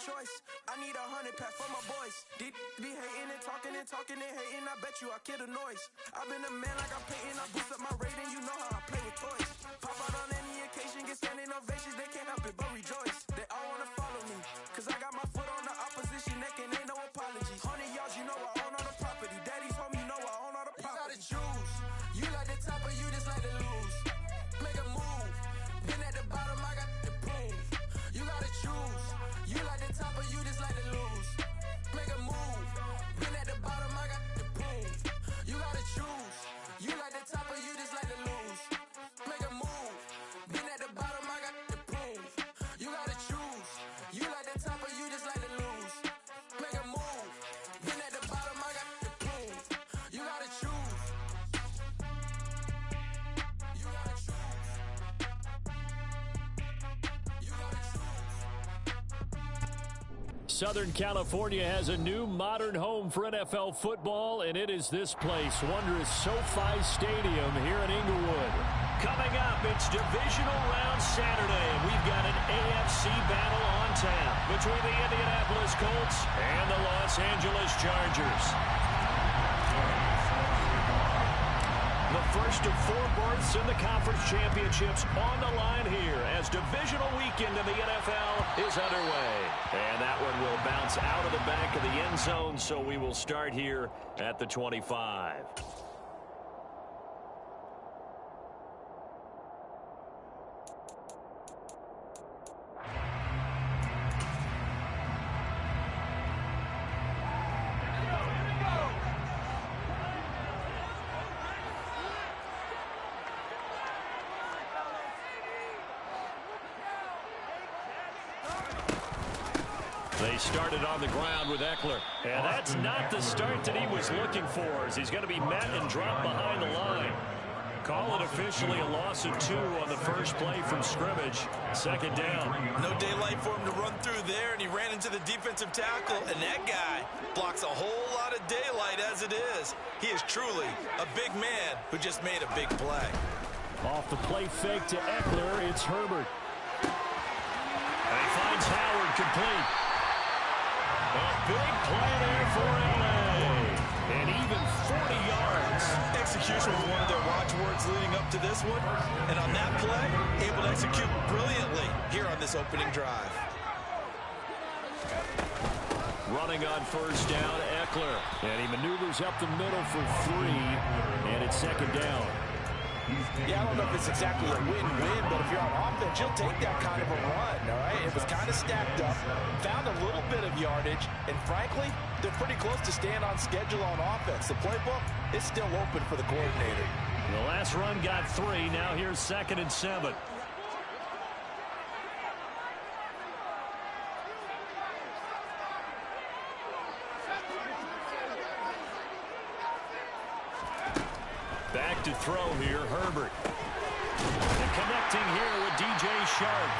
choice. I need 100 pack for my boys. Be hating and talking and talking and hating. I bet you I kill the noise. I've been a man like I'm Peyton. I boost up my rating. You know how I play with toys. Pop out on any occasion, get standing ovations. They can't help it but rejoice. They all wanna follow me, cause I got my foot on the opposition neck and ain't no apologies. 100 yards, you know I own all the property. Daddy's home, you know I own all the property. You gotta choose. You like the top or you just like to lose. Make a move. Been at the bottom, I got the proof. You gotta choose. You like the top or you just like to lose. Make a move. Been at the bottom, I got the proof. You gotta choose. You like the top or you just like to lose. Make a move. Been at the bottom, I got the proof. You gotta choose. You like the top or you just like to lose. Make a move. Been at the bottom, I got the proof. You gotta choose. You gotta choose. You gotta choose. Southern California has a new modern home for NFL football, and it is this place, wondrous SoFi Stadium here in Inglewood. Coming up, it's Divisional Round Saturday, and we've got an AFC battle on tap between the Indianapolis Colts and the Los Angeles Chargers. The first of 4 berths in the conference championships on the line here as divisional weekend in the NFL is underway. And that one will bounce out of the back of the end zone, so we will start here at the 25. They started on the ground with Eckler. And that's not the start that he was looking for, as he's going to be met and dropped behind the line. Call it officially a loss of 2 on the first play from scrimmage. Second down. No daylight for him to run through there, and he ran into the defensive tackle, and that guy blocks a whole lot of daylight as it is. He is truly a big man who just made a big play. Off the play fake to Eckler, it's Herbert. And he finds Howard complete. A big play there for LA. And even 40 yards. Execution was one of their watchwords leading up to this one. And on that play, able to execute brilliantly here on this opening drive. Running on first down, Eckler. And he maneuvers up the middle for 3. And it's second down. Yeah, I don't know if it's exactly a win-win, but if you're on offense, you'll take that kind of a run, all right? It was kind of stacked up, found a little bit of yardage, and frankly, they're pretty close to staying on schedule on offense. The playbook is still open for the coordinator. The last run got 3. Now here's 2nd and 7. Back to throw here, Herbert. And connecting here with DJ Shark.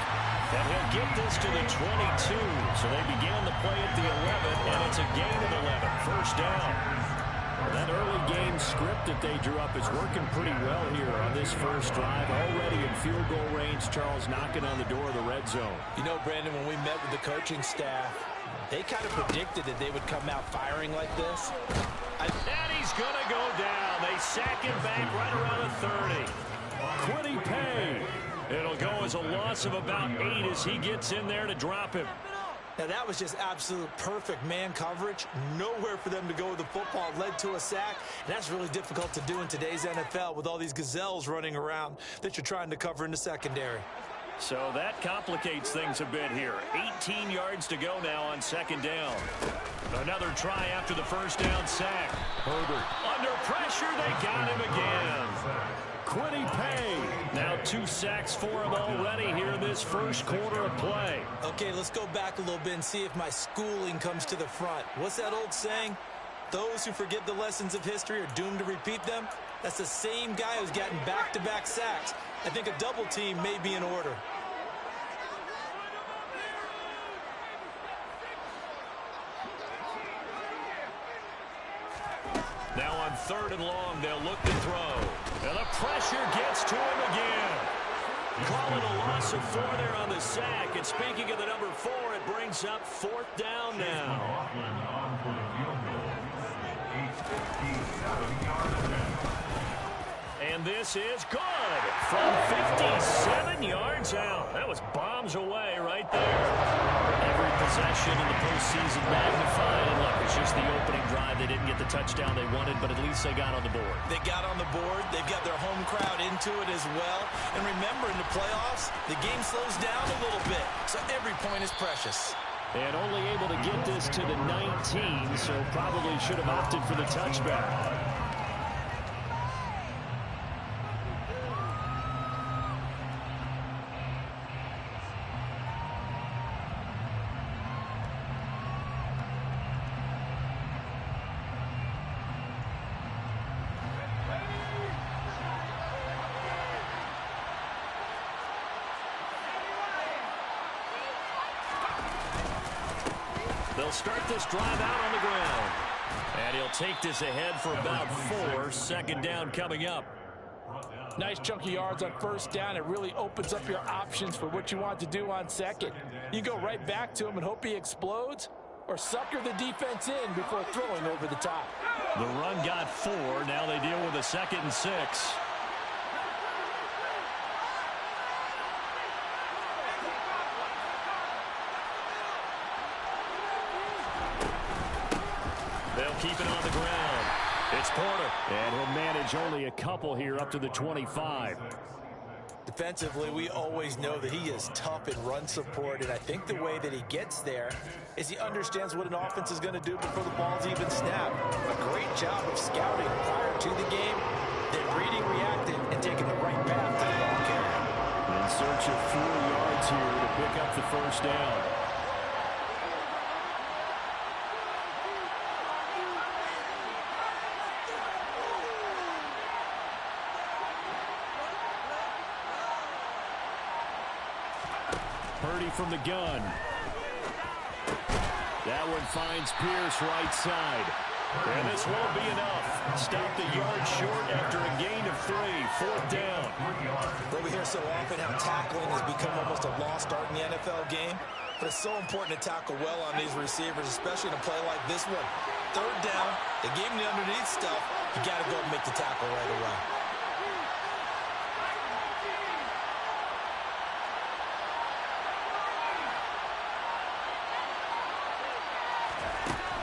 And he'll get this to the 22. So they began the play at the 11, and it's a gain of 11. First down. That early game script that they drew up is working pretty well here on this first drive. Already in field goal range, Charles knocking on the door of the red zone. You know, Brandon, when we met with the coaching staff, they kind of predicted that they would come out firing like this. And he's going to go down. They sack him back right around the 30. Quiddy Pay. It'll go as a loss of about 8 as he gets in there to drop him. Now, that was just absolute perfect man coverage. Nowhere for them to go with the football. It led to a sack. And that's really difficult to do in today's NFL with all these gazelles running around that you're trying to cover in the secondary. So that complicates things a bit here. 18 yards to go now on second down. Another try after the first down sack. Herbert under pressure. They got him again. Quiddy Pay. Now 2 sacks for him already here in this first quarter of play. Okay, let's go back a little bit and see if my schooling comes to the front. What's that old saying? Those who forget the lessons of history are doomed to repeat them. That's the same guy who's gotten back-to-back sacks. I think a double team may be in order. Now on 3rd and long, they'll look to throw. And the pressure gets to him again. Call it a loss of 4 there on the sack. And speaking of the number 4, it brings up 4th down now. And this is good from 57 yards out. That was bombs away right there. Every possession in the postseason magnified. And look, it's just the opening drive. They didn't get the touchdown they wanted, but at least they got on the board. They got on the board. They've got their home crowd into it as well. And remember, in the playoffs, the game slows down a little bit. So every point is precious. And only able to get this to the 19, so probably should have opted for the touchback. They'll start this drive out on the ground. And he'll take this ahead for about 4. 2nd down coming up. Nice chunky yards on 1st down. It really opens up your options for what you want to do on 2nd. You go right back to him and hope he explodes, or sucker the defense in before throwing over the top. The run got 4. Now they deal with a 2nd and 6. Keep it on the ground. It's Porter. And he'll manage only a couple here up to the 25. Defensively, we always know that he is tough in run support, and I think the way that he gets there is he understands what an offense is going to do before the ball's even snapped. A great job of scouting prior to the game, then reading, reacting, and taking the right path to the ball carrier. In search of 4 yards here to pick up the 1st down. Purdy from the gun. That one finds Pierce right side. And this won't be enough. Stopped a yard short after a gain of 3. 4th down. Well, we hear so often how tackling has become almost a lost art in the NFL game. But it's so important to tackle well on these receivers, especially in a play like this one. 3rd down, they gave him the underneath stuff. You got to go and make the tackle right away.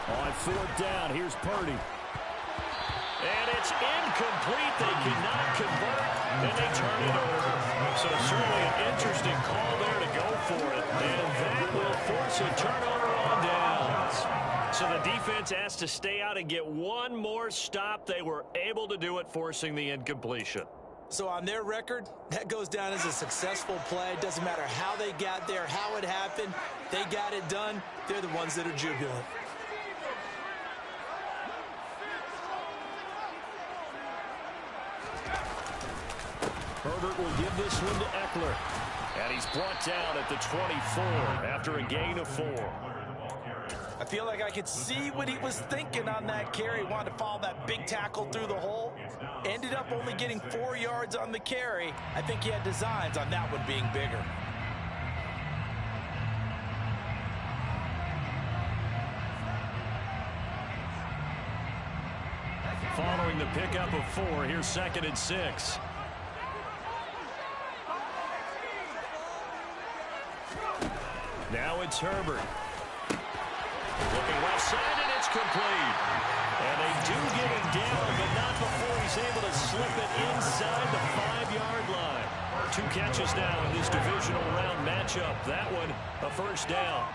On 4th down, here's Purdy. And it's incomplete. They cannot convert, and they turn it over. So certainly an interesting call there to go for it. And that will force a turnover on downs. So the defense has to stay out and get one more stop. They were able to do it, forcing the incompletion. So on their record, that goes down as a successful play. Doesn't matter how they got there, how it happened. They got it done. They're the ones that are jubilant. Herbert will give this one to Eckler. And he's brought down at the 24 after a gain of 4. I feel like I could see what he was thinking on that carry. Wanted to follow that big tackle through the hole. Ended up only getting 4 yards on the carry. I think he had designs on that one being bigger. Following the pickup of 4, here's 2nd and 6. Now it's Herbert. Looking left side, and it's complete. And they do get him down, but not before he's able to slip it inside the 5-yard line. 2 catches now in this divisional round matchup. That one, a 1st down.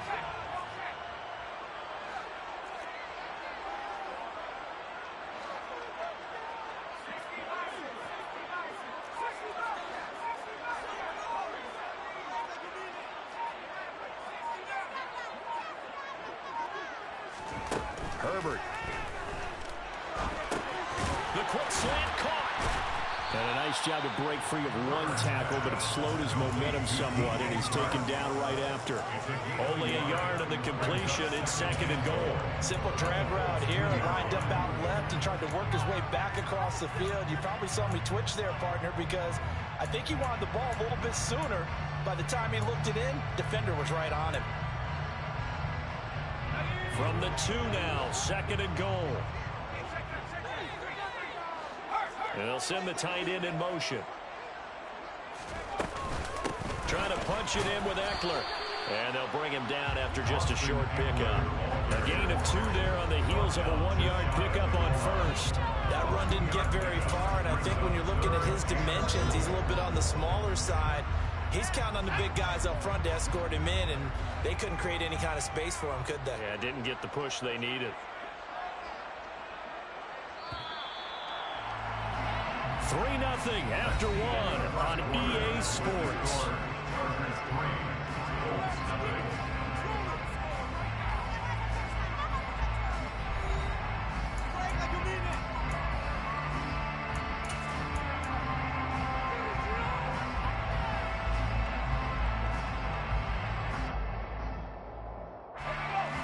Herbert. The quick slant caught. And a nice job to break free of 1 tackle, but it slowed his momentum somewhat, and he's taken down right after. Only a yard on the completion. It's 2nd and goal. Simple drag route here, lined up out left and tried to work his way back across the field. You probably saw me twitch there, partner, because I think he wanted the ball a little bit sooner. By the time he looked it in, defender was right on him. From the 2 now, 2nd and goal. They'll send the tight end in motion. Trying to punch it in with Eckler. And they'll bring him down after just a short pickup. A gain of 2 there on the heels of a 1-yard pickup on first. That run didn't get very far, and I think when you're looking at his dimensions, he's a little bit on the smaller side. He's counting on the big guys up front to escort him in, and they couldn't create any kind of space for him, could they? Yeah, didn't get the push they needed. 3-0 after 1 on EA Sports.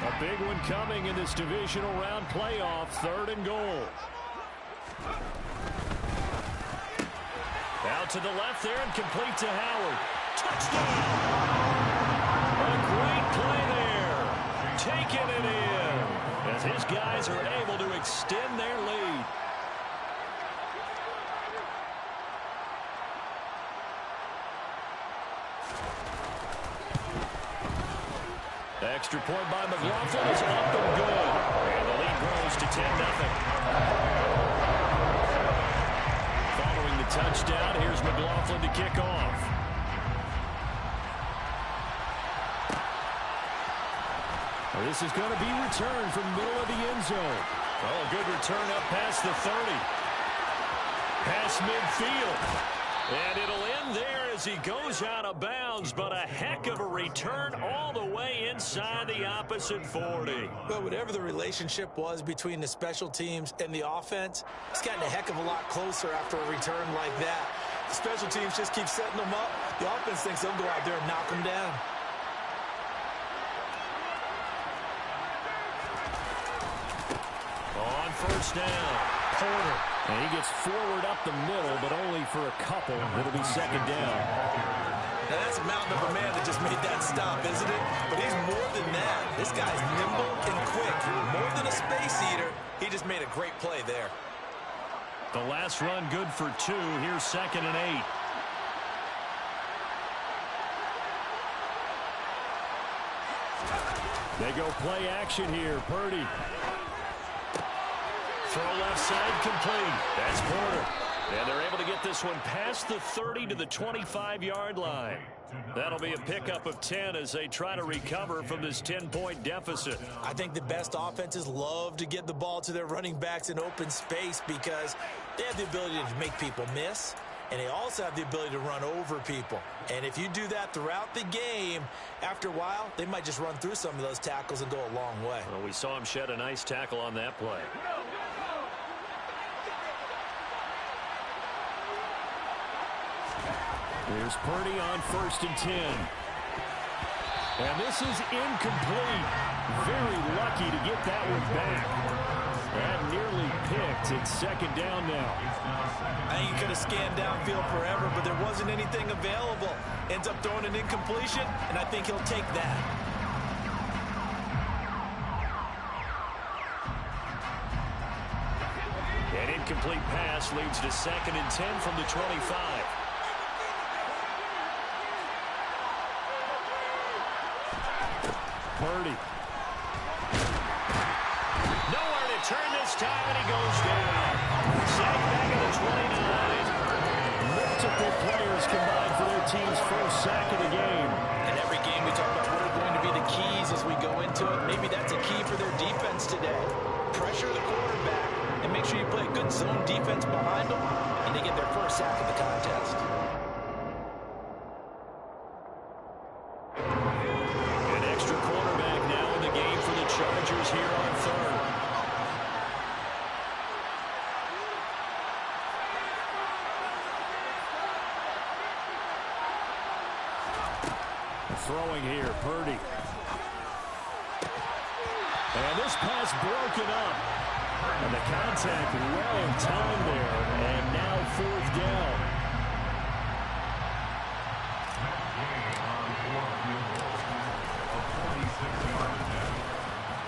A big one coming in this divisional round playoff, 3rd and goal. Out to the left there and complete to Howard. Touchdown! A great play there. Taking it in as his guys are able to extend their lead. Extra point by McLaughlin is up and good. And the lead grows to 10-0. Following the touchdown, here's McLaughlin to kick off. This is going to be returned from the middle of the end zone. Oh, a good return up past the 30. Past midfield. And it'll end there as he goes out of bounds, but a heck of a return all the way inside the opposite 40. But whatever the relationship was between the special teams and the offense, it's gotten a heck of a lot closer after a return like that. The special teams just keep setting them up. The offense thinks they'll go out there and knock them down. On first down, Porter. And he gets forward up the middle, but only for a couple. It'll be 2nd down. Now that's a mountain of a man that just made that stop, isn't it? But he's more than that. This guy's nimble and quick. More than a space eater, he just made a great play there. The last run good for 2. Here's 2nd and 8. They go play action here. Purdy. Throw left side complete. That's Porter. And they're able to get this one past the 30 to the 25-yard line. That'll be a pickup of 10 as they try to recover from this 10-point deficit. I think the best offenses love to get the ball to their running backs in open space because they have the ability to make people miss, and they also have the ability to run over people. And if you do that throughout the game, after a while, they might just run through some of those tackles and go a long way. Well, we saw him shed a nice tackle on that play. Here's Purdy on 1st and 10. And this is incomplete. Very lucky to get that one back. That nearly picked. It's 2nd down now. I think he could have scanned downfield forever, but there wasn't anything available. Ends up throwing an incompletion, and I think he'll take that. An incomplete pass leads to 2nd and 10 from the 25. Purdy. Nowhere to turn this time, and he goes down. Sack back at the 29. Multiple players combined for their team's first sack of the game. And every game we talk about what are going to be the keys as we go into it. Maybe that's a key for their defense today. Pressure the quarterback and make sure you play a good zone defense behind them, and they get their first sack of the contest. Chargers here on 3rd. Throwing here, Purdy. And this pass broken up. And the contact well in time there. And now 4th down.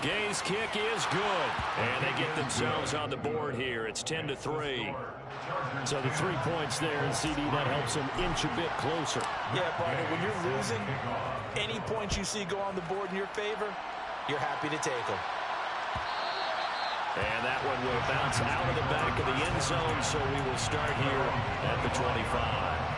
Gay's kick is good. And they get themselves on the board here. It's 10-3. So the 3 points there, and CD, that helps them inch a bit closer. Yeah, partner, when you're losing, any points you see go on the board in your favor, you're happy to take them. And that one will bounce out of the back of the end zone, so we will start here at the 25.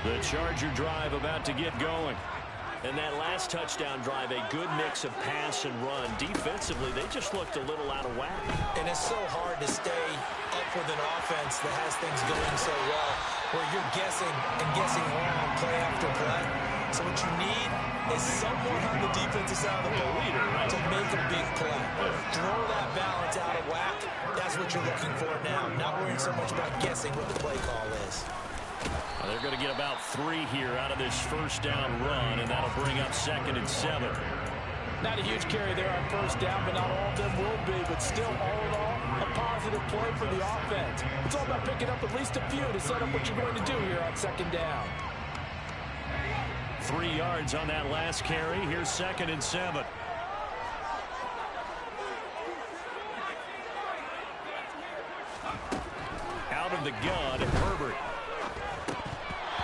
The Charger drive about to get going. And that last touchdown drive, a good mix of pass and run. Defensively, they just looked a little out of whack. And it's so hard to stay up with an offense that has things going so well, where you're guessing and guessing wrong play after play. So what you need is someone on the defensive side of the ball to make a big play. Throw that balance out of whack. That's what you're looking for now. Not worrying so much about guessing what the play call is. They're going to get about 3 here out of this first down run, and that'll bring up 2nd and 7. Not a huge carry there on first down, but not all of them will be. But still, all in all, a positive play for the offense. It's all about picking up at least a few to set up what you're going to do here on 2nd down. 3 yards on that last carry. Here's 2nd and 7. Out of the gun, Herbert.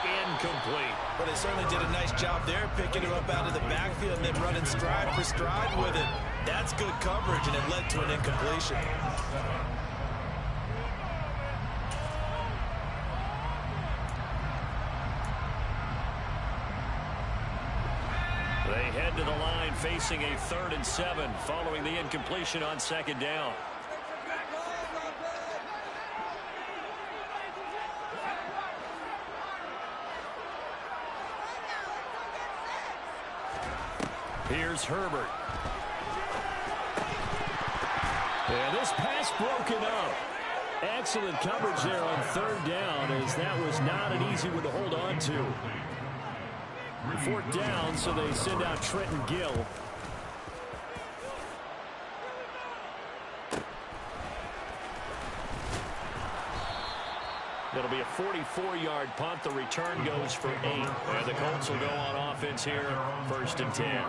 Incomplete. But they certainly did a nice job there, picking him up out of the backfield and then running stride for stride with it. That's good coverage, and it led to an incompletion. They head to the line facing a 3rd and 7 following the incompletion on 2nd down. Here's Herbert. And this pass broken up. Excellent coverage there on 3rd down, as that was not an easy one to hold on to. 4th down, so they send out Trenton Gill. It'll be a 44-yard punt. The return goes for 8. And the Colts will go on offense here, 1st and 10.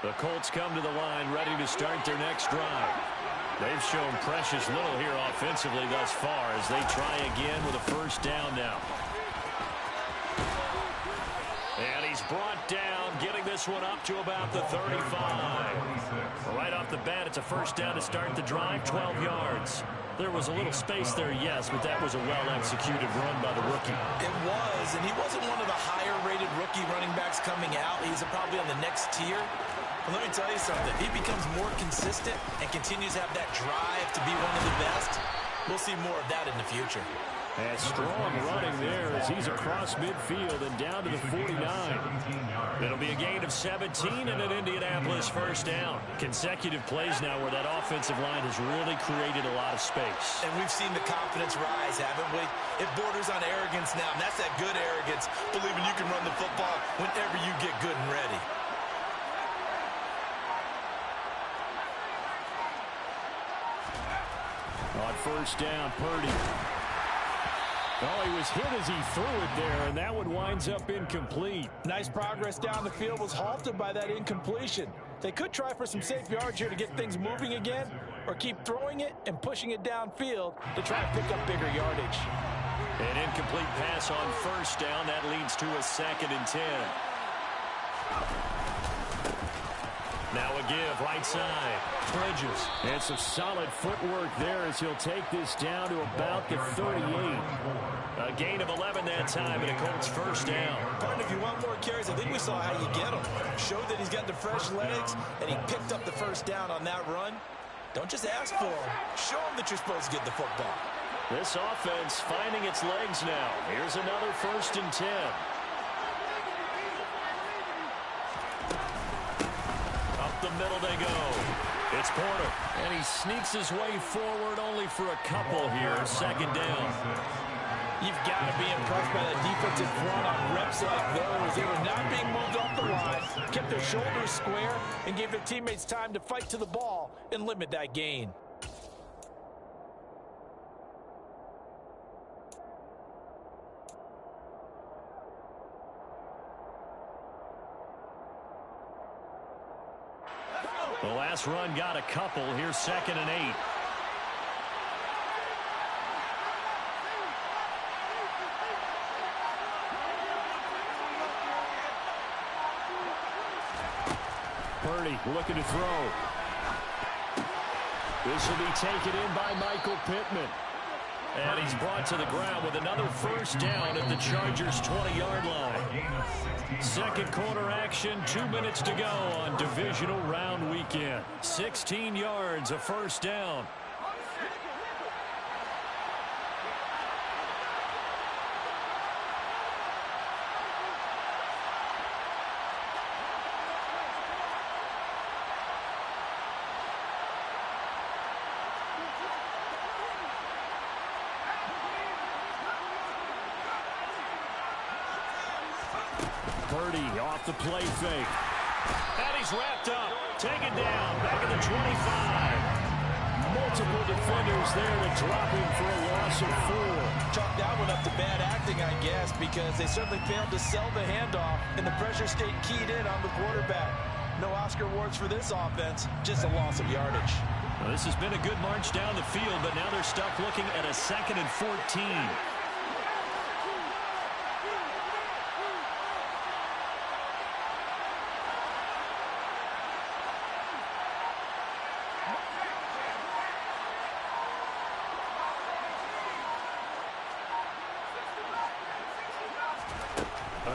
The Colts come to the line, ready to start their next drive. They've shown precious little here offensively thus far as they try again with a 1st down now. And he's brought down, getting this one up to about the 35. Right off the bat, it's a 1st down to start the drive, 12 yards. There was a little space there, yes, but that was a well-executed run by the rookie. It was, and he wasn't one of the higher-rated rookie running backs coming out. He's probably on the next tier. But let me tell you something. If he becomes more consistent and continues to have that drive to be one of the best, we'll see more of that in the future. And strong running there as he's across midfield and down to the 49. It'll be a gain of 17 and an Indianapolis 1st down. Consecutive plays now where that offensive line has really created a lot of space. And we've seen the confidence rise, haven't we? It borders on arrogance now, and that's that good arrogance, believing you can run the football whenever you get good and ready. On 1st down, Purdy. Oh, he was hit as he threw it there, and that one winds up incomplete. Nice progress down the field was halted by that incompletion. They could try for some safe yards here to get things moving again, or keep throwing it and pushing it downfield to try and pick up bigger yardage. An incomplete pass on 1st down. That leads to a 2nd and 10. Now a give, right side. Bridges. And some solid footwork there as he'll take this down to about the 38. A gain of 11 that time, and a Colts 1st down. Partner, if you want more carries, I think we saw how you get them. Showed that he's got the fresh legs, and he picked up the 1st down on that run. Don't just ask for him. Show him that you're supposed to get the football. This offense finding its legs now. Here's another 1st and 10. The middle they go. It's Porter. And he sneaks his way forward only for a couple here. 2nd down. You've got to be impressed by that defensive front on reps like those. They were not being moved off the line, kept their shoulders square, and gave their teammates time to fight to the ball and limit that gain. The last run got a couple. Here's 2nd and 8. Purdy looking to throw. This will be taken in by Michael Pittman. And he's brought to the ground with another first down at the Chargers' 20-yard line. Second quarter action, 2 minutes to go on Divisional Round Weekend. 16 yards, a first down. Purdy off the play fake. And he's wrapped up. Taken down. Back at the 25. Multiple defenders there to drop him for a loss of 4. Chalk that one up to bad acting, I guess, because they certainly failed to sell the handoff, and the pressure stayed keyed in on the quarterback. No Oscar awards for this offense, just a loss of yardage. Well, this has been a good march down the field, but now they're stuck looking at a 2nd and 14.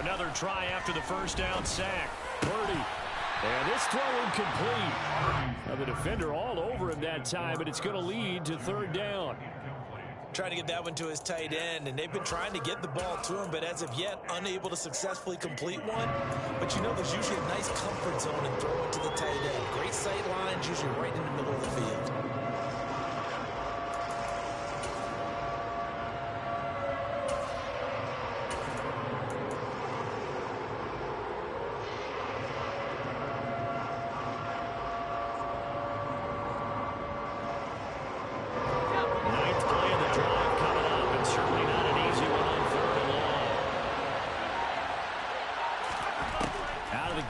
Another try after the first down sack. Purdy. And this throw incomplete. Now the defender all over him that time, but it's going to lead to 3rd down. Trying to get that one to his tight end, and they've been trying to get the ball to him, but as of yet, unable to successfully complete one. But you know there's usually a nice comfort zone in throwing to the tight end. Great sight lines, usually right in the middle of the field.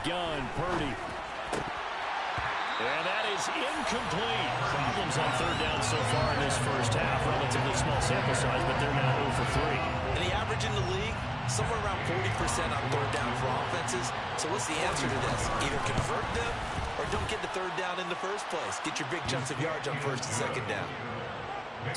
Gun, Purdy. And that is incomplete. Problems on 3rd down so far in this first half. Relatively small sample size, but they're now 0 for 3. And the average in the league, somewhere around 40% on 3rd down for offenses. So what's the answer to this? Either convert them or don't get the 3rd down in the first place. Get your big chunks of yards on 1st and 2nd down.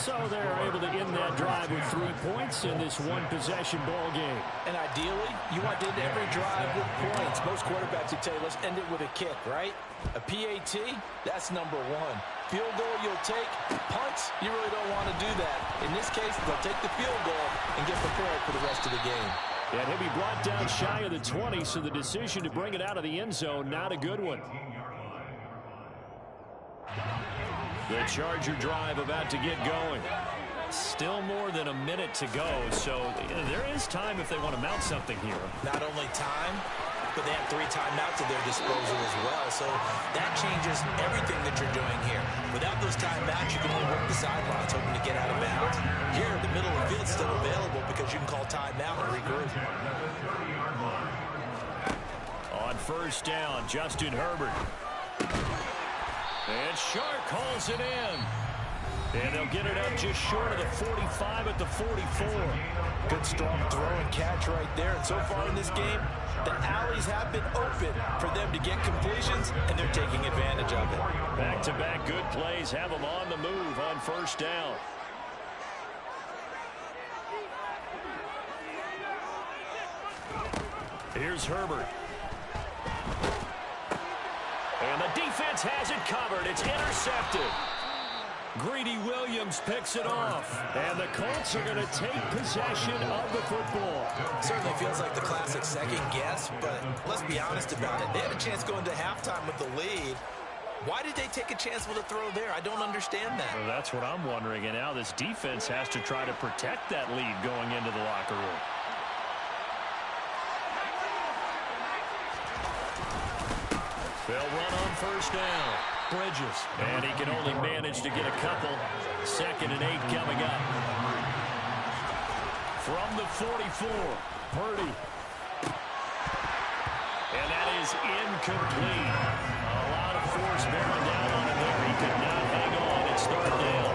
So they're able to end that drive with 3 points in this one-possession ball game. And ideally, you want to end every drive with points. Most quarterbacks would tell you, let's end it with a kick, right? A PAT, that's number 1. Field goal you'll take. Punts, you really don't want to do that. In this case, they'll take the field goal and get prepared for the rest of the game. And he'll be brought down shy of the 20, so the decision to bring it out of the end zone, not a good one. The Charger drive about to get going. Still more than a minute to go, so there is time if they want to mount something here. Not only time, but they have 3 timeouts at their disposal as well, so that changes everything that you're doing here. Without those timeouts, you can only work the sidelines, hoping to get out of bounds. Here, the middle of the field's still available because you can call timeout and regroup. On 1st down, Justin Herbert. And Shark calls it in. And they'll get it up just short of the 45 at the 44. Good strong throw and catch right there. And so far in this game, the alleys have been open for them to get completions, and they're taking advantage of it. Back-to-back good plays have them on the move on 1st down. Here's Herbert. And the defense has it covered. It's intercepted. Greedy Williams picks it off. And the Colts are going to take possession of the football. Certainly feels like the classic second guess, but let's be honest about it. They had a chance going to halftime with the lead. Why did they take a chance with a throw there? I don't understand that. Well, that's what I'm wondering. And now this defense has to try to protect that lead going into the locker room. first down. Bridges. And he can only manage to get a couple. 2nd and 8 coming up. From the 44, Purdy. And that is incomplete. A lot of force bearing down on him there. He could not hang on. It's 3rd down.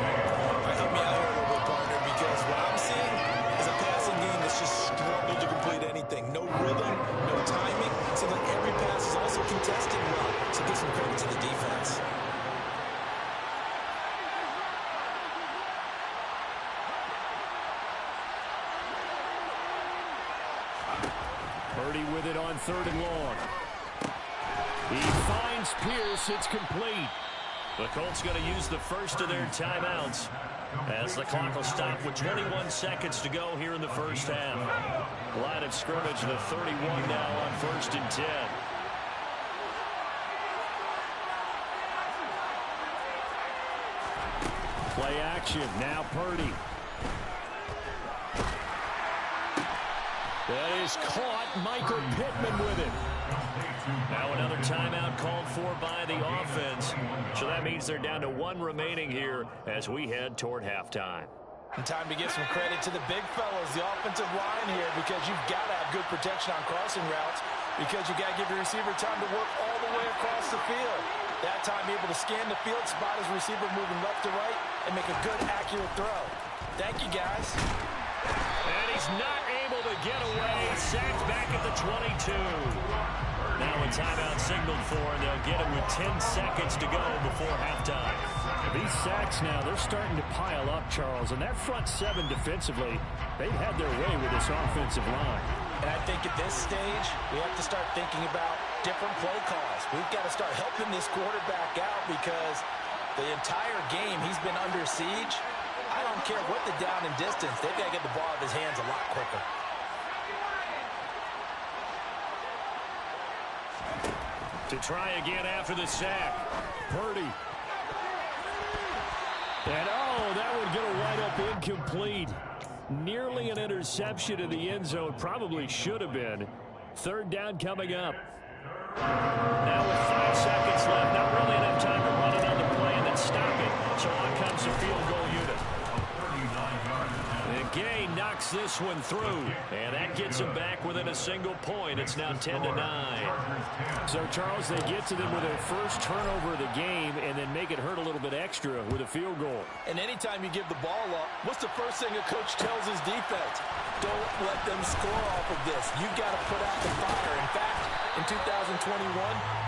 Help me out here a little bit, partner, because what I'm seeing is a passing game that's just struggled to complete anything. No rhythm, no timing. Seems like every pass is also contested well. So give some credit to the defense. Purdy with it on 3rd and long. He finds Pierce. It's complete. The Colts going to use the first of their timeouts as the clock will stop with 21 seconds to go here in the first half. Line of scrimmage, the 31 now on 1st and 10. Play action. Now Purdy. That is caught. Michael Pittman with it. Now another timeout called for by the offense. So that means they're down to 1 remaining here as we head toward halftime. And time to give some credit to the big fellas, the offensive line here, because you've got to have good protection on crossing routes, because you got to give your receiver time to work all the way across the field. That time able to scan the field, spot his receiver moving left to right, and make a good, accurate throw. Thank you, guys. And he's not able to get away. Sacked back at the 22. Now a timeout signaled for, and they'll get him with 10 seconds to go before halftime. These sacks now, they're starting to pile up, Charles. And that front 7 defensively, they've had their way with this offensive line. And I think at this stage, we have to start thinking about different play calls. We've got to start helping this quarterback out because the entire game he's been under siege. I don't care what the down and distance. They've got to get the ball out of his hands a lot quicker. To try again after the sack. Purdy. And that would get a right-up incomplete. Nearly an interception in the end zone. Probably should have been. 3rd down coming up. Now with 5 seconds left. Not really enough time to run it on the play and then stop it. So on comes the field goal unit. And Gay knocks this one through. And that gets him back within a single point. It's now 10-9. So, Charles, they get to them with their first turnover of the game and then make it hurt a little bit extra with a field goal. And anytime you give the ball up, what's the first thing a coach tells his defense? Don't let them score off of this. You've got to put out the fire. In fact, in 2021,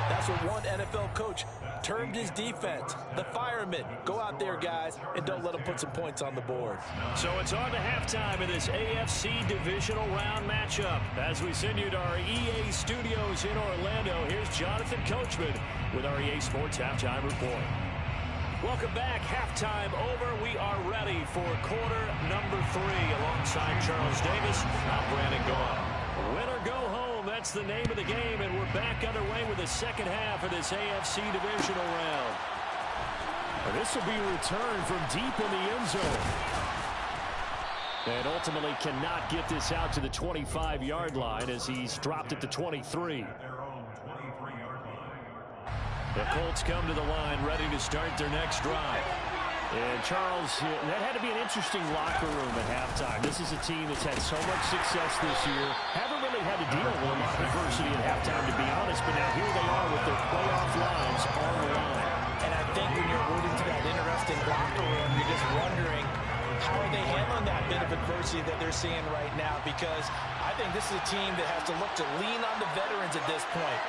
that's what one NFL coach termed his defense, the firemen. Go out there, guys, and don't let them put some points on the board. So it's on to halftime in this AFC Divisional Round matchup. As we send you to our EA studios in Orlando, here's Jonathan Coachman with our EA Sports Halftime Report. Welcome back. Halftime over. We are ready for quarter number 3 alongside Charles Davis. I'm Brandon Gaughan. Win or go home, that's the name of the game, and we're back underway with the second half of this AFC Divisional Round. And this will be returned from deep in the end zone. And ultimately cannot get this out to the 25-yard line as he's dropped at the 23. The Colts come to the line ready to start their next drive. And, Charles, that had to be an interesting locker room at halftime. This is a team that's had so much success this year. Haven't really had to deal with a lot of adversity at halftime, to be honest. But now here they are with their playoff lives on the line. And I think when you're alluding to that interesting locker room, you're just wondering, how are they handling that bit of adversity that they're seeing right now? Because I think this is a team that has to look to lean on the veterans at this point.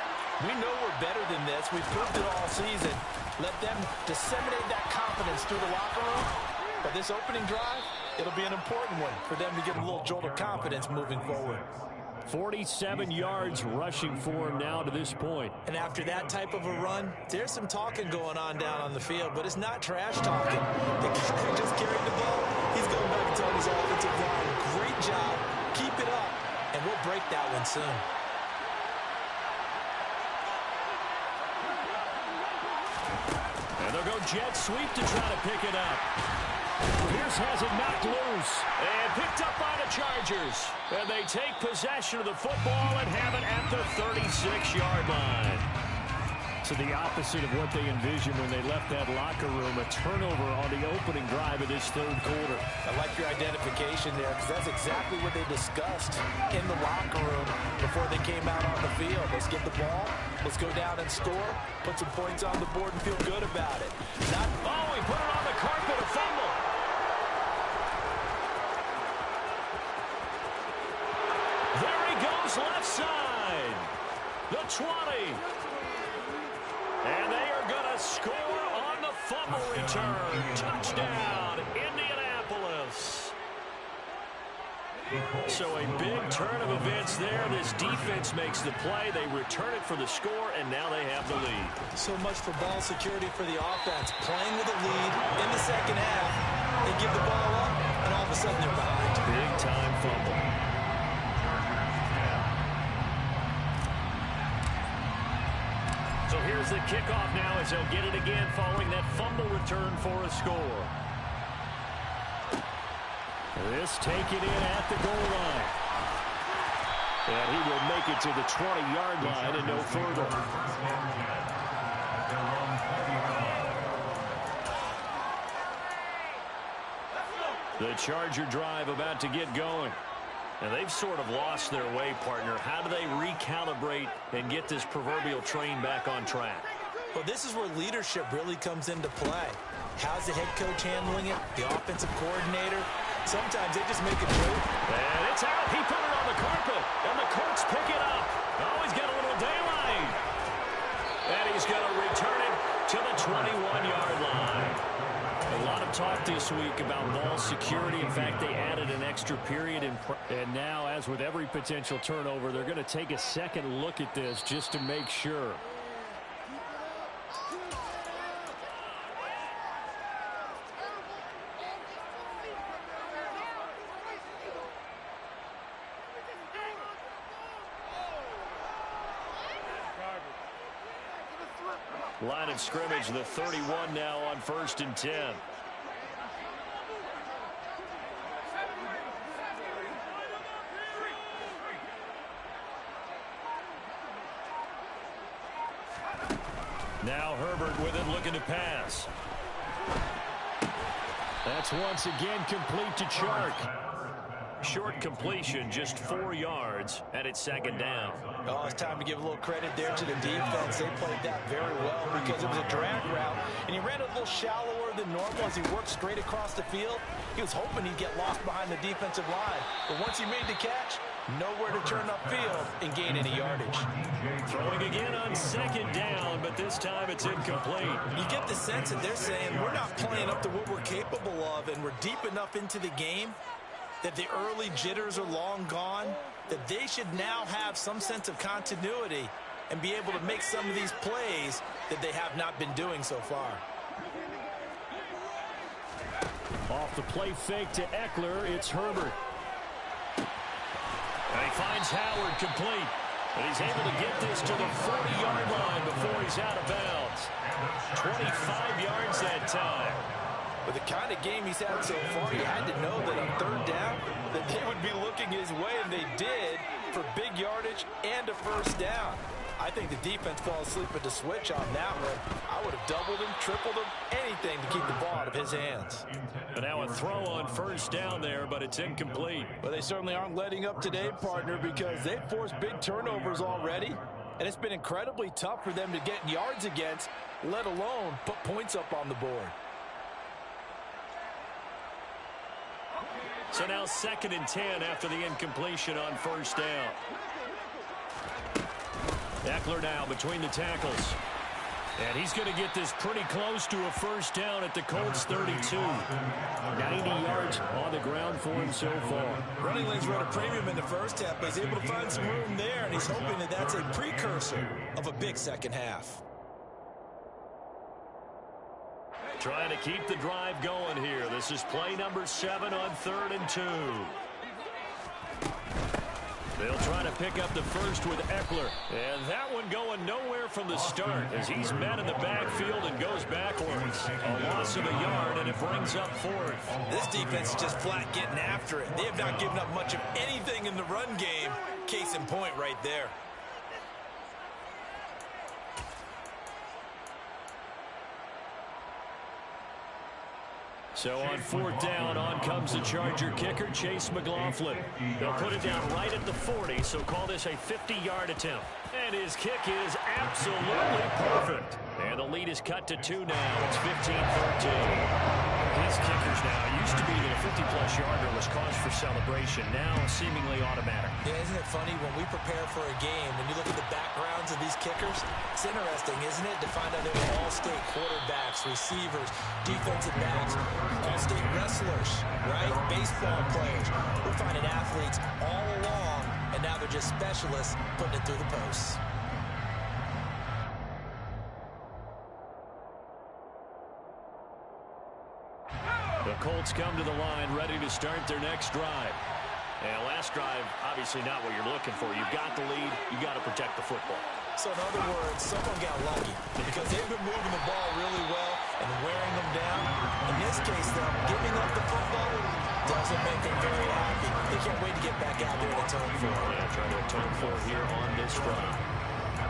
We know we're better than this. We've proved it all season. Let them disseminate that confidence through the locker room. But this opening drive, it'll be an important one for them to give them a little jolt of confidence moving forward. 47 yards rushing for him now to this point. And after that type of a run, there's some talking going on down on the field, but it's not trash talking. The guy just carried the ball. He's going back and telling his offensive line, great job, keep it up, and we'll break that one soon. And they'll go jet sweep to try to pick it up. Pierce has it knocked loose and picked up by the Chargers. And they take possession of the football and have it at the 36-yard line. So So the opposite of what they envisioned when they left that locker room, a turnover on the opening drive of this third quarter. I like your identification there because that's exactly what they discussed in the locker room before they came out on the field. Let's get the ball. Let's go down and score. Put some points on the board and feel good about it. He put it on the carpet, a fumble. There he goes, left side. The 20. And they are going to score on the fumble return. Touchdown, Indianapolis. So a big turn of events there. This defense makes the play. They return it for the score, and now they have the lead. So much for ball security for the offense. Playing with a lead in the second half. They give the ball up, and all of a sudden they're behind. Big-time fumble. So here's the kickoff now as they'll get it again following that fumble return for a score. This taken in at the goal line. And he will make it to the 20-yard line and no further. The Charger drive about to get going. And they've sort of lost their way, partner. How do they recalibrate and get this proverbial train back on track? Well, this is where leadership really comes into play. How's the head coach handling it? The offensive coordinator? Sometimes they just make a joke. And it's out. He put it on the carpet. And the Colts pick it up. Oh, he's got a little daylight. And he's going to return it to the 21-yard line. A lot of talk this week about ball security. In fact, they added an extra period. And now, as with every potential turnover, they're going to take a second look at this just to make sure. Line of scrimmage, the 31 now on 1st and 10. Now Herbert with it, looking to pass. That's once again complete to Chark. Short completion, just 4 yards, and it's second down. Oh, it's time to give a little credit there to the defense. They played that very well because it was a drag route, and he ran a little shallower than normal as he worked straight across the field. He was hoping he'd get lost behind the defensive line, but once he made the catch, nowhere to turn upfield and gain any yardage. Throwing again on second down, but this time it's incomplete. You get the sense that they're saying we're not playing up to what we're capable of, and we're deep enough into the game that the early jitters are long gone, that they should now have some sense of continuity and be able to make some of these plays that they have not been doing so far. Off the play fake to Eckler, it's Herbert. And he finds Howard complete. But he's able to get this to the 40-yard line before he's out of bounds. 25 yards that time. With the kind of game he's had so far, you had to know that on third down that they would be looking his way, and they did for big yardage and a first down. I think the defense fell asleep at the switch on that one. I would have doubled him, tripled him, anything to keep the ball out of his hands. But now a throw on first down there, but it's incomplete. Well, they certainly aren't letting up today, partner, because they've forced big turnovers already, and it's been incredibly tough for them to get yards against, let alone put points up on the board. So now 2nd and 10 after the incompletion on first down. Eckler now between the tackles. And he's going to get this pretty close to a first down at the Colts 32. 90 yards on the ground for him so far. Running lanes were at a premium in the first half, but he's able to find some room there, and he's hoping that that's a precursor of a big second half. Trying to keep the drive going here. This is play number 7 on 3rd and 2. They'll try to pick up the first with Eckler. And that one going nowhere from the start as he's met in the backfield and goes backwards. A loss of a yard, and it brings up 4th. This defense is just flat getting after it. They have not given up much of anything in the run game. Case in point right there. So on 4th down, on comes the Charger kicker, Chase McLaughlin. They'll put it down right at the 40, so call this a 50-yard attempt. And his kick is absolutely perfect. And the lead is cut to 2 now. It's 15-13. His kickers now, it used to be that a 50-plus yarder was cause for celebration. Now seemingly automatic. Yeah, isn't it funny when we prepare for a game, when you look at the backgrounds of these kickers, it's interesting, isn't it, to find out they were all-state quarterbacks, receivers, defensive backs, all-state wrestlers, right? Baseball players. We're finding athletes all along, and now they're just specialists putting it through the posts. The Colts come to the line, ready to start their next drive. And last drive, obviously not what you're looking for. You've got the lead. You've got to protect the football. So in other words, someone got lucky because they've been moving the ball really well and wearing them down. In this case, though, giving up the football doesn't make them very happy. They can't wait to get back out there and atone for it. Yeah, trying to atone for it here on this drive.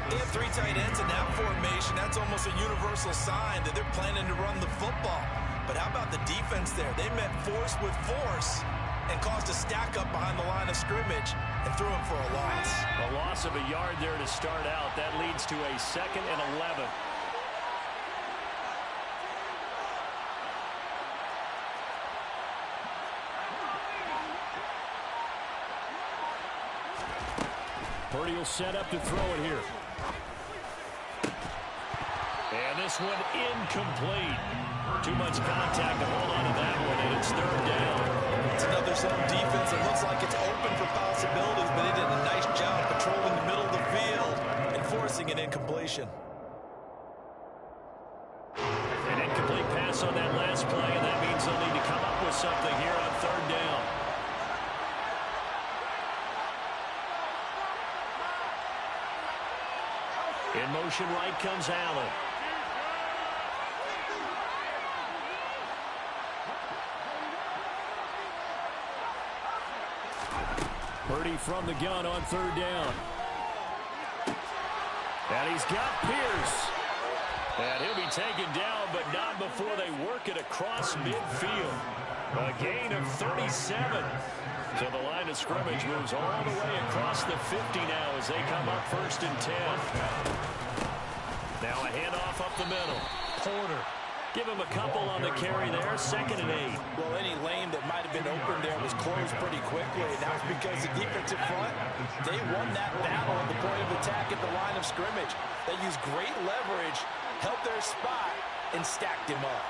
They have 3 tight ends in that formation. That's almost a universal sign that they're planning to run the football. But how about the defense there? They met force with force and caused a stack up behind the line of scrimmage and threw him for a loss. A loss of a yard there to start out. That leads to a 2nd and 11. Purdy will set up to throw it here. And this one incomplete. Too much contact to hold on to that one, and it's 3rd down. It's another zone defense. It looks like it's open for possibilities, but they did a nice job patrolling the middle of the field and forcing an incompletion. An incomplete pass on that last play, and that means they'll need to come up with something here on 3rd down. In motion right comes Allen. Purdy from the gun on 3rd down. And he's got Pierce. And he'll be taken down, but not before they work it across midfield. A gain of 37. So the line of scrimmage moves all the way across the 50 now as they come up 1st and 10. Now a handoff up the middle. Porter. Give him a couple on the carry there. 2nd and 8. Well, any lane that might have been open there was closed pretty quickly. And that was because the defensive front, they won that battle at the point of attack at the line of scrimmage. They used great leverage, held their spot, and stacked him up.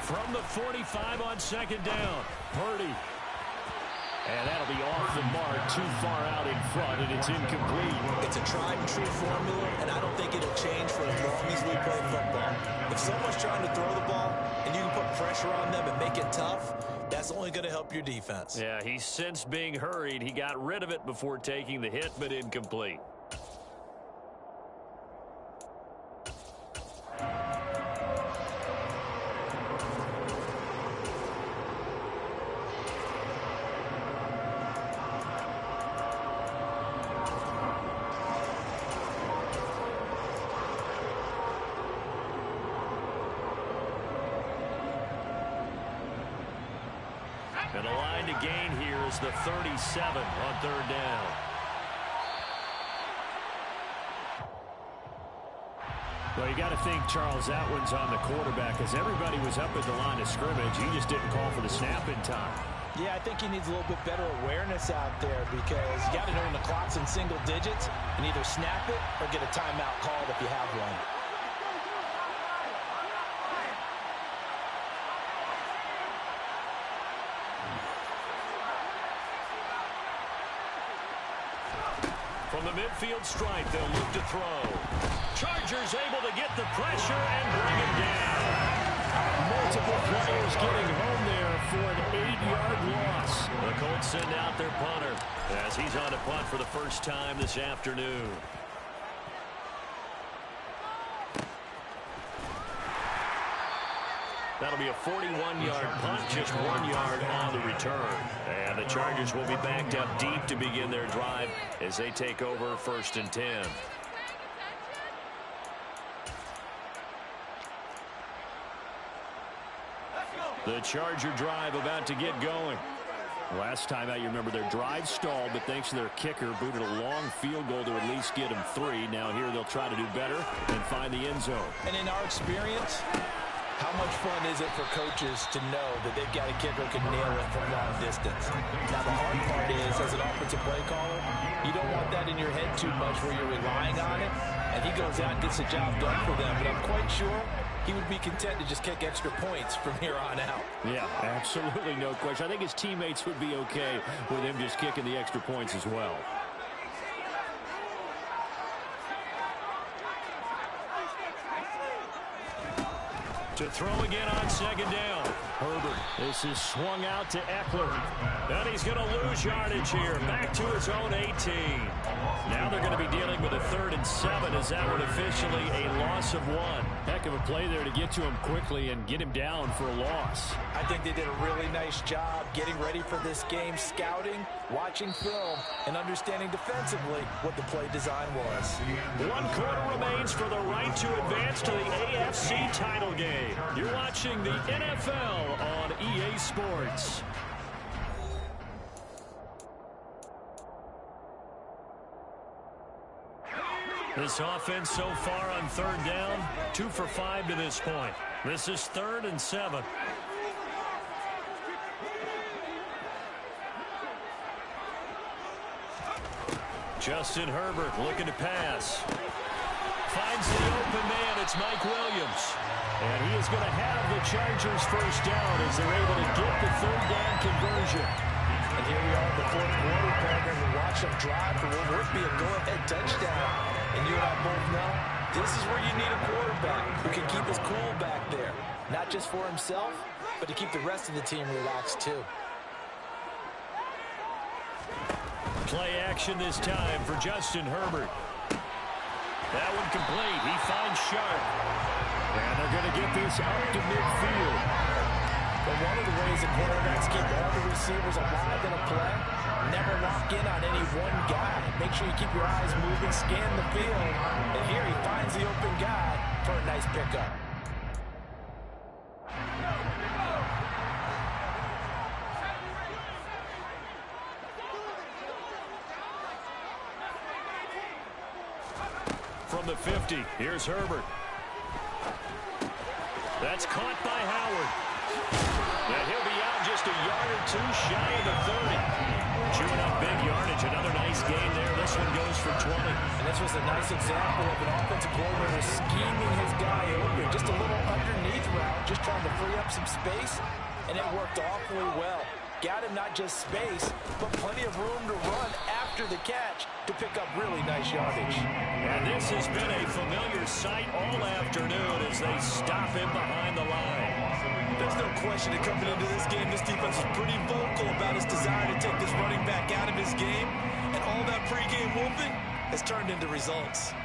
From the 45 on 2nd down. Purdy. And that'll be off the mark, too far out in front, and it's incomplete. It's a tried-and-true formula, and I don't think it'll change for as long as we play football. If someone's trying to throw the ball and you can put pressure on them and make it tough, that's only going to help your defense. Yeah, he's since being hurried. He got rid of it before taking the hit, but incomplete. And the line to gain here is the 37 on 3rd down. Well, you got to think, Charles, that one's on the quarterback as everybody was up at the line of scrimmage. He just didn't call for the snap in time. Yeah, I think he needs a little bit better awareness out there because you got to know when the clock's in single digits and either snap it or get a timeout called if you have one. From the midfield stripe, they'll look to throw. Chargers able to get the pressure and bring it down. Multiple players getting home there for an 8-yard loss. The Colts send out their punter as he's on a punt for the first time this afternoon. That'll be a 41-yard punt, just 1 yard on the return. And the Chargers will be backed up deep to begin their drive as they take over 1st and 10. The Charger drive about to get going. Last time out, you remember their drive stalled, but thanks to their kicker, booted a long field goal to at least get them 3. Now here they'll try to do better and find the end zone. And in our experience, how much fun is it for coaches to know that they've got a kicker who can nail it from long distance? Now, the hard part is, as an offensive play caller, you don't want that in your head too much where you're relying on it, and he goes out and gets the job done for them. But I'm quite sure he would be content to just kick extra points from here on out. Yeah, absolutely no question. I think his teammates would be okay with him just kicking the extra points as well. To throw again on second down. Herbert. This is swung out to Eckler. And he's going to lose yardage here. Back to his own 18. Now they're going to be dealing with a 3rd and 7 as that one officially a loss of 1. Heck of a play there to get to him quickly and get him down for a loss. I think they did a really nice job getting ready for this game, scouting, watching film, and understanding defensively what the play design was. 1 quarter remains for the right to advance to the AFC title game. You're watching the NFL on EA Sports. This offense so far on 3rd down, 2 for 5 to this point. This is 3rd and 7. Justin Herbert looking to pass. Finds the open man. It's Mike Williams. And he is going to have the Chargers first down as they're able to get the 3rd down conversion. And here we are in the 4th quarter, partner. We watch them drive for what would be a go-ahead touchdown. And you and I both know this is where you need a quarterback who can keep his cool back there. Not just for himself, but to keep the rest of the team relaxed too. Play action this time for Justin Herbert. That one complete. He finds Sharp. And they're going to get this up to midfield. But one of the ways that quarterbacks keep all the receivers alive in a play, never lock in on any one guy. Make sure you keep your eyes moving, scan the field. And here he finds the open guy for a nice pickup. From the 50, here's Herbert. That's caught by Howard. And he'll be out just a yard or 2 shy of the 30. Chewing up big yardage. Another nice gain there. This one goes for 20. And this was a nice example of an offensive coordinator scheming his guy open. Just a little underneath route, just trying to free up some space. And it worked awfully well. Got him not just space, but plenty of room to run after the catch to pick up really nice yardage. And this has been a familiar sight all afternoon as they stop him behind the line. There's no question that coming into this game, this defense is pretty vocal about its desire to take this running back out of his game. And all that pregame wolfing has turned into results.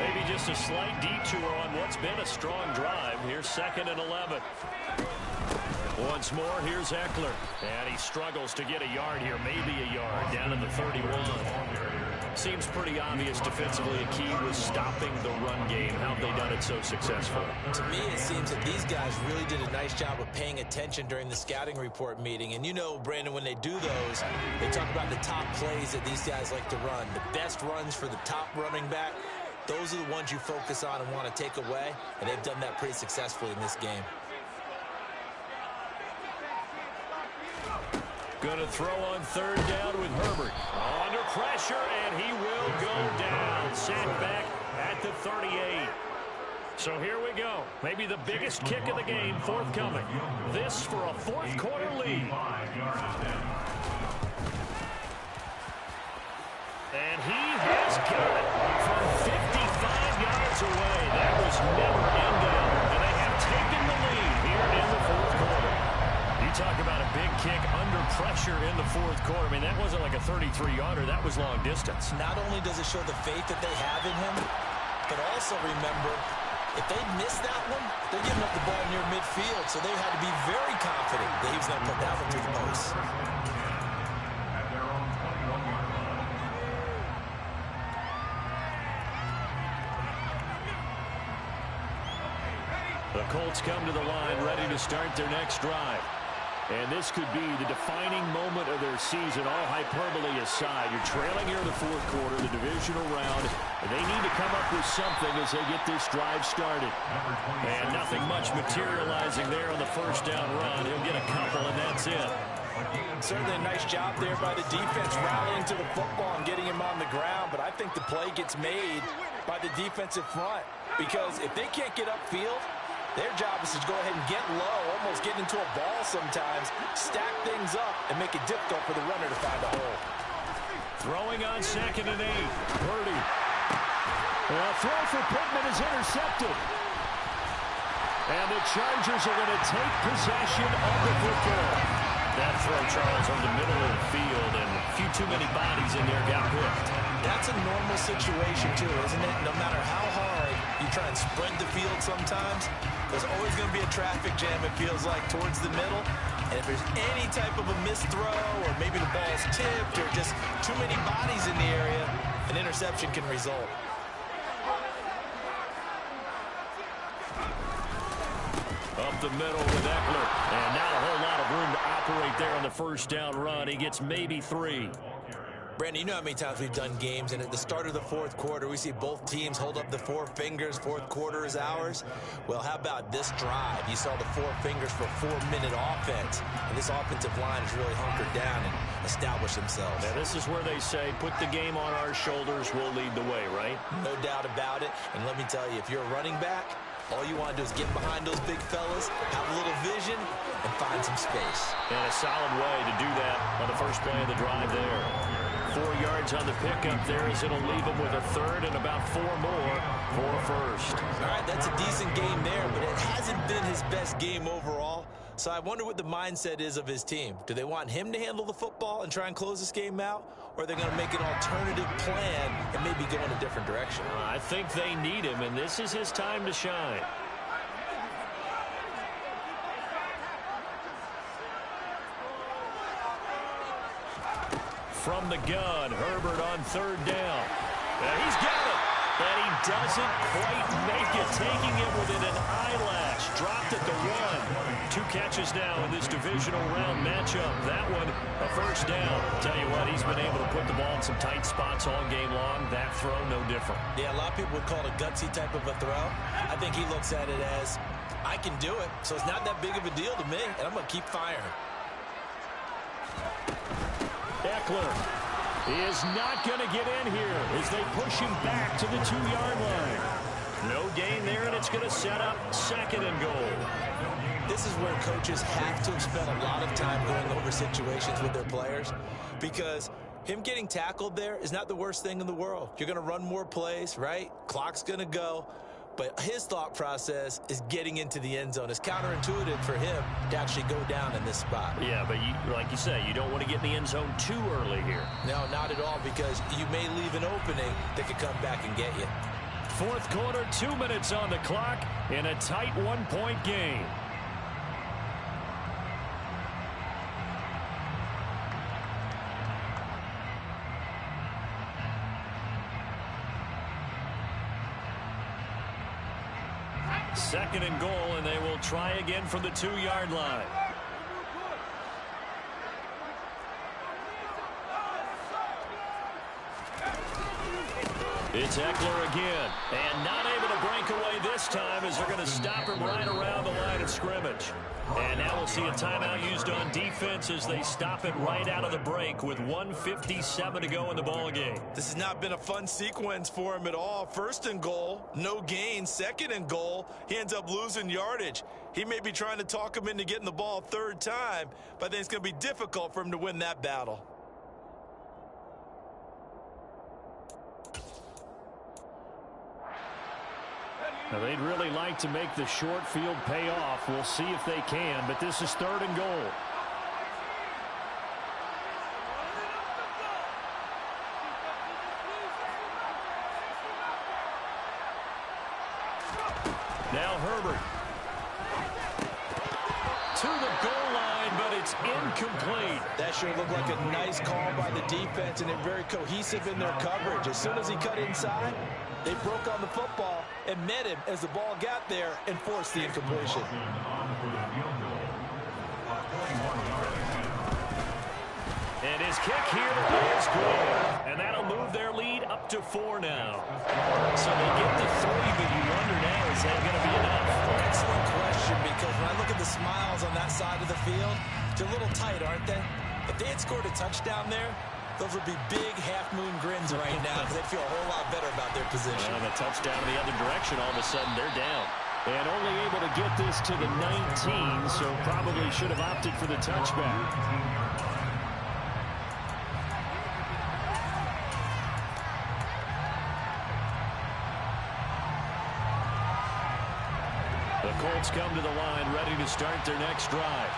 Maybe just a slight detour on what's been a strong drive. Here's 2nd and 11. Once more, here's Eckler. And he struggles to get a yard here, maybe a yard, down in the 31. Seems pretty obvious defensively a key was stopping the run game. How have they done it so successful? To me, it seems that these guys really did a nice job of paying attention during the scouting report meeting. And you know, Brandon, when they do those, they talk about the top plays that these guys like to run. The best runs for the top running back, those are the ones you focus on and want to take away. And they've done that pretty successfully in this game. Going to throw on 3rd down with Herbert. Under pressure, and he will go down. Sacked back at the 38. So here we go. Maybe the biggest kick of the game forthcoming. This for a 4th quarter lead. And he has got it from 55 yards away. That was never in doubt. And they have taken the lead here in the 4th quarter. You talk about a big kick under pressure in the 4th quarter. I mean, that wasn't like a 33-yarder. That was long distance. Not only does it show the faith that they have in him, but also remember, if they miss that one, they're giving up the ball near midfield, so they had to be very confident that he was going to put that one through the post. The Colts come to the line ready to start their next drive. And this could be the defining moment of their season, all hyperbole aside. You're trailing here in the fourth quarter, the divisional round, and they need to come up with something as they get this drive started. And nothing much materializing there on the first down run. He'll get a couple, and that's it. Certainly a nice job there by the defense rallying to the football and getting him on the ground, but I think the play gets made by the defensive front, because if they can't get upfield, their job is to go ahead and get low, almost get into a ball sometimes, stack things up, and make it difficult for the runner to find a hole. Throwing on 2nd and 8. Purdy. A throw for Pittman is intercepted. And the Chargers are going to take possession of the football. That throw, Charles, on the middle of the field, and a few too many bodies in there got picked. That's a normal situation, too, isn't it? No matter how hard you try and spread the field sometimes, there's always going to be a traffic jam, it feels like, towards the middle. And if there's any type of a missed throw, or maybe the ball's tipped, or just too many bodies in the area, an interception can result. Up the middle with Eckler. And not a whole lot of room to operate there on the first down run. He gets maybe 3. Brandon, you know how many times we've done games, and at the start of the fourth quarter, we see both teams hold up the 4 fingers, fourth quarter is ours. Well, how about this drive? You saw the 4 fingers for 4-minute offense, and this offensive line has really hunkered down and established themselves. Now, this is where they say, put the game on our shoulders, we'll lead the way, right? No doubt about it, and let me tell you, if you're a running back, all you want to do is get behind those big fellas, have a little vision, and find some space. And a solid way to do that on the first play of the drive there. 4 yards on the pickup there as it'll leave him with a third and about 4 more for a first. All right, that's a decent game there, but it hasn't been his best game overall. So I wonder what the mindset is of his team. Do they want him to handle the football and try and close this game out? Or are they going to make an alternative plan and maybe go in a different direction? I think they need him, and this is his time to shine. From the gun, Herbert on 3rd down. And he's got it. And he doesn't quite make it, taking it within an eyelash. Dropped at the 1. 2 catches now in this divisional round matchup. That one, a first down. Tell you what, he's been able to put the ball in some tight spots all game long. That throw, no different. Yeah, a lot of people would call it a gutsy type of a throw. I think he looks at it as, I can do it, so it's not that big of a deal to me, and I'm going to keep firing. Eckler is not going to get in here as they push him back to the 2-yard line. No gain there, and it's going to set up 2nd and goal. This is where coaches have to spend a lot of time going over situations with their players, because him getting tackled there is not the worst thing in the world. You're going to run more plays, right? Clock's going to go. But his thought process is getting into the end zone. It's counterintuitive for him to actually go down in this spot. Yeah, but like you say, you don't want to get in the end zone too early here. No, not at all, because you may leave an opening that could come back and get you. Fourth quarter, 2 minutes on the clock in a tight 1-point game. Second and goal, and they will try again from the 2-yard line. It's Eckler again, and not able to break away this time as they're going to stop him right around the line of scrimmage. And now we'll see a timeout used on defense as they stop it right out of the break with 1:57 to go in the ballgame. This has not been a fun sequence for him at all. First and goal, no gain. Second and goal, he ends up losing yardage. He may be trying to talk him into getting the ball 3rd time, but I think it's going to be difficult for him to win that battle. Now, they'd really like to make the short field pay off. We'll see if they can, but this is 3rd and goal. Now Herbert. To the goal line, but it's incomplete. That sure looked like a nice call by the defense, and they're very cohesive in their coverage. As soon as he cut inside, they broke on the football and met him as the ball got there and forced the incompletion. And his kick here is good. And that'll move their lead up to 4 now. So they get to 3, but you wonder now, is that going to be enough? Excellent question, because when I look at the smiles on that side of the field, they're a little tight, aren't they? If they had scored a touchdown there, those would be big half-moon grins right now because they'd feel a whole lot better about their position. Well, the touchdown in the other direction, all of a sudden they're down. And only able to get this to the 19, so probably should have opted for the touchback. The Colts come to the line, ready to start their next drive.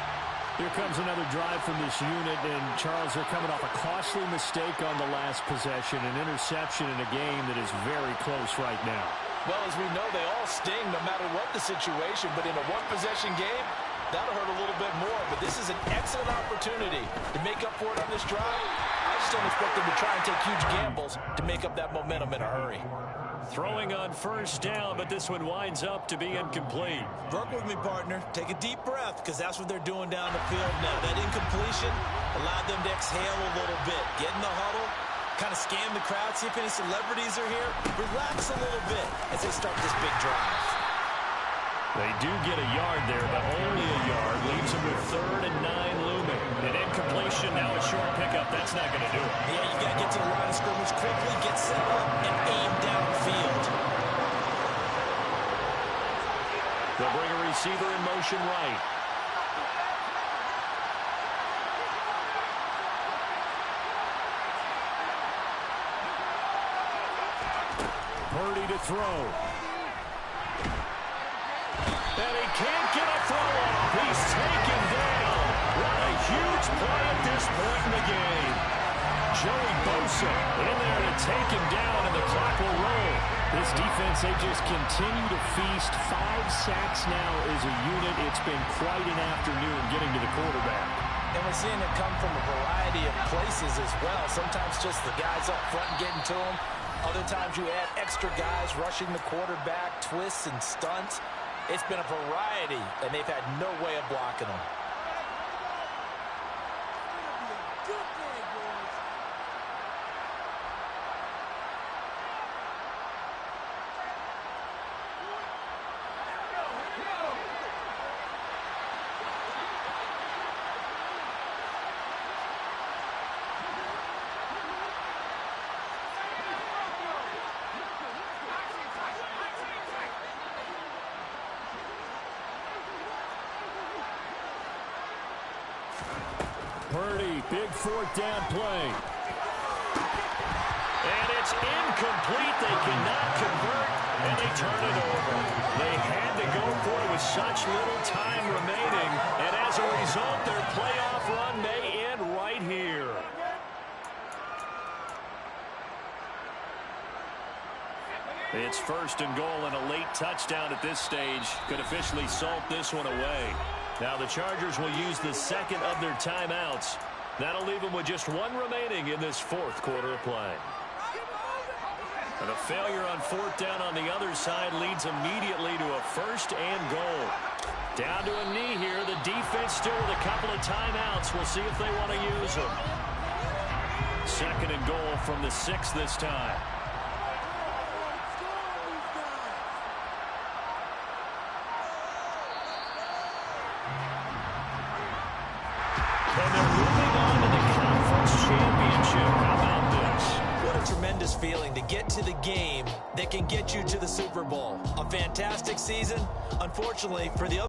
Here comes another drive from this unit, and Charles, they're coming off a costly mistake on the last possession, an interception in a game that is very close right now. Well, as we know, they all sting no matter what the situation, but in a one-possession game, that'll hurt a little bit more. But this is an excellent opportunity to make up for it on this drive. I just don't expect them to try and take huge gambles to make up that momentum in a hurry. Throwing on first down, but this one winds up to be incomplete. Work with me, partner. Take a deep breath, because that's what they're doing down the field now. That incompletion allowed them to exhale a little bit. Get in the huddle, kind of scan the crowd, see if any celebrities are here. Relax a little bit as they start this big drive. They do get a yard there, but only a yard. Leaves them with 3rd and 9 looming. An incompletion, now a short pickup. That's not going to do it. Yeah, you got to get to the line of scrimmage quickly, get set up, and aim downfield. They'll bring a receiver in motion right. Purdy to throw. And he can't get a throw off. He's taken down. What a huge play at this point in the game. Joey Bosa in there to take him down, and the clock will roll. This defense, they just continue to feast. 5 sacks now as a unit. It's been quite an afternoon getting to the quarterback. And we're seeing it come from a variety of places as well. Sometimes just the guys up front getting to him. Other times you add extra guys rushing the quarterback, twists and stunts. It's been a variety, and they've had no way of blocking them. Purdy, big 4th down play. And it's incomplete. They cannot convert, and they turn it over. They had to go for it with such little time remaining, and as a result, their playoff run may end right here. It's 1st and goal, and a late touchdown at this stage could officially salt this one away. Now the Chargers will use the 2nd of their timeouts. That'll leave them with just 1 remaining in this 4th quarter of play. And a failure on 4th down on the other side leads immediately to a 1st and goal. Down to a knee here. The defense still with a couple of timeouts. We'll see if they want to use them. 2nd and goal from the 6 this time. And they're moving on to the conference championship. How about this? What a tremendous feeling to get to the game that can get you to the Super Bowl. A fantastic season. Unfortunately, for the other